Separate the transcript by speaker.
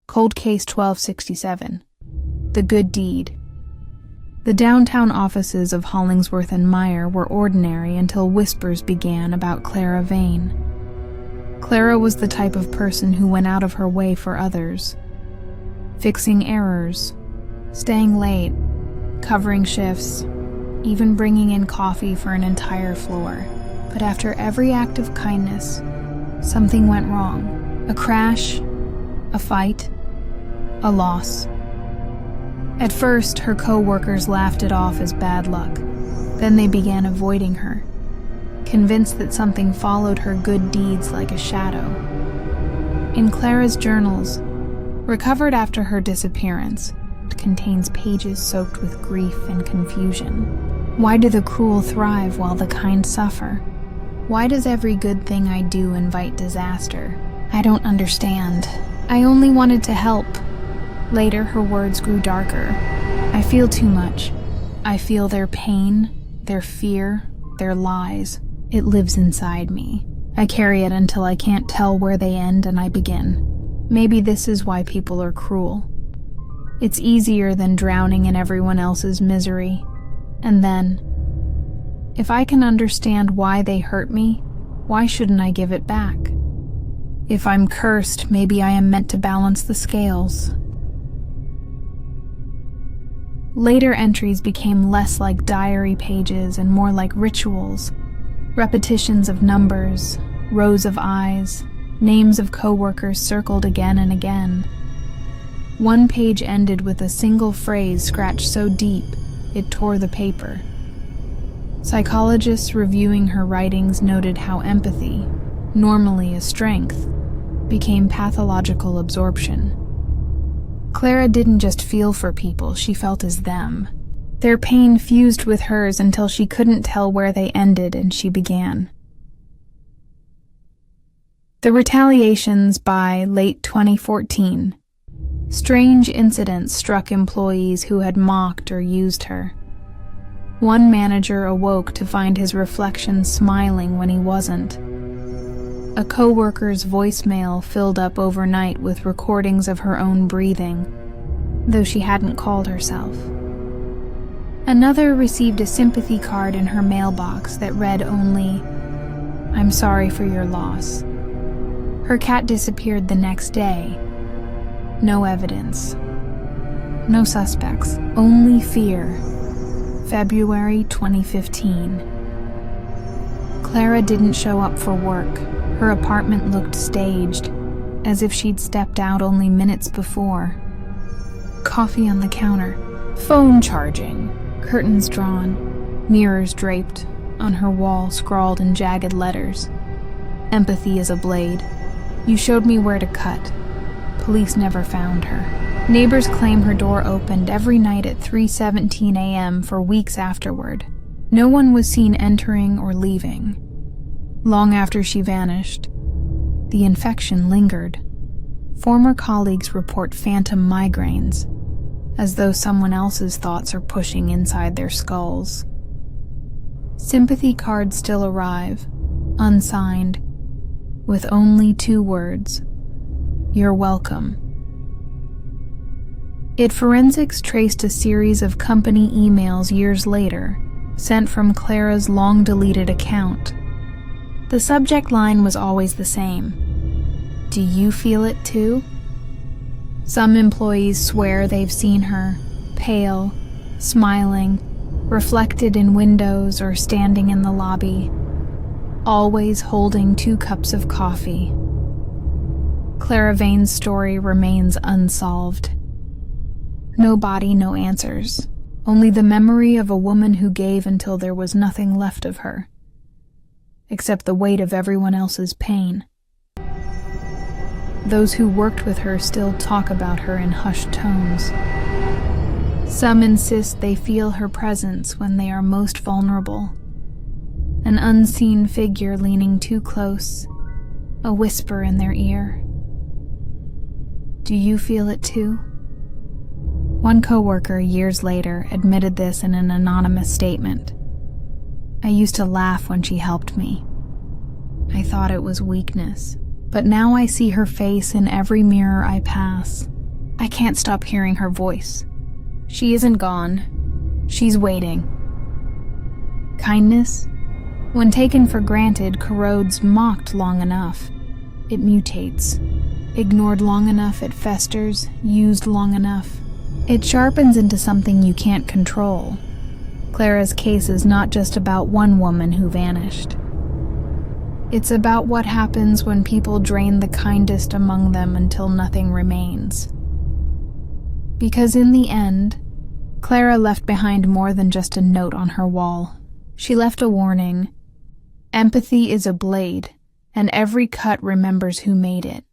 Speaker 1: Cold Case 1267. The Good Deed. The downtown offices of Hollingsworth and Meyer were ordinary until whispers began about Clara Vane. Clara was the type of person who went out of her way for others, fixing errors, staying late, covering shifts, even bringing in coffee for an entire floor. But after every act of kindness, something went wrong. A crash, a fight, a loss. At first, her co-workers laughed it off as bad luck. Then they began avoiding her, convinced that something followed her good deeds like a shadow. In Clara's journals, recovered after her disappearance, it contains pages soaked with grief and confusion. Why do the cruel thrive while the kind suffer? Why does every good thing I do invite disaster? I don't understand. I only wanted to help. Later, her words grew darker. I feel too much. I feel their pain, their fear, their lies. It lives inside me. I carry it until I can't tell where they end and I begin. Maybe this is why people are cruel. It's easier than drowning in everyone else's misery. And then, if I can understand why they hurt me, why shouldn't I give it back? If I'm cursed, maybe I am meant to balance the scales. Later entries became less like diary pages and more like rituals, repetitions of numbers, rows of eyes, names of coworkers circled again and again. One page ended with a single phrase scratched so deep it tore the paper. Psychologists reviewing her writings noted how empathy, normally a strength, became pathological absorption. Clara didn't just feel for people, she felt as them. Their pain fused with hers until she couldn't tell where they ended and she began. The retaliations by late 2014. Strange incidents struck employees who had mocked or used her. One manager awoke to find his reflection smiling when he wasn't. A co-worker's voicemail filled up overnight with recordings of her own breathing, though she hadn't called herself. Another received a sympathy card in her mailbox that read only, "I'm sorry for your loss." Her cat disappeared the next day. No evidence. No suspects. Only fear. February 2015. Clara didn't show up for work. Her apartment looked staged, as if she'd stepped out only minutes before. Coffee on the counter. Phone charging. Curtains drawn. Mirrors draped. On her wall scrawled in jagged letters. Empathy is a blade. You showed me where to cut. Police never found her. Neighbors claim her door opened every night at 3:17 a.m. for weeks afterward. No one was seen entering or leaving. Long after she vanished, the infection lingered. Former colleagues report phantom migraines, as though someone else's thoughts are pushing inside their skulls. Sympathy cards still arrive, unsigned, with only 2 words, "You're welcome." Forensics traced a series of company emails years later, sent from Clara's long-deleted account. The subject line was always the same. Do you feel it too? Some employees swear they've seen her, pale, smiling, reflected in windows or standing in the lobby, always holding 2 cups of coffee. Clara Vane's story remains unsolved. No body, no answers. Only the memory of a woman who gave until there was nothing left of her, except the weight of everyone else's pain. Those who worked with her still talk about her in hushed tones. Some insist they feel her presence when they are most vulnerable. An unseen figure leaning too close, a whisper in their ear. Do you feel it too? One coworker years later admitted this in an anonymous statement. I used to laugh when she helped me. I thought it was weakness, but now I see her face in every mirror I pass. I can't stop hearing her voice. She isn't gone. She's waiting. Kindness, when taken for granted, corrodes. Mocked long enough, it mutates. Ignored long enough, it festers. Used long enough, it sharpens into something you can't control. Clara's case is not just about one woman who vanished. It's about what happens when people drain the kindest among them until nothing remains. Because in the end, Clara left behind more than just a note on her wall. She left a warning. Empathy is a blade, and every cut remembers who made it.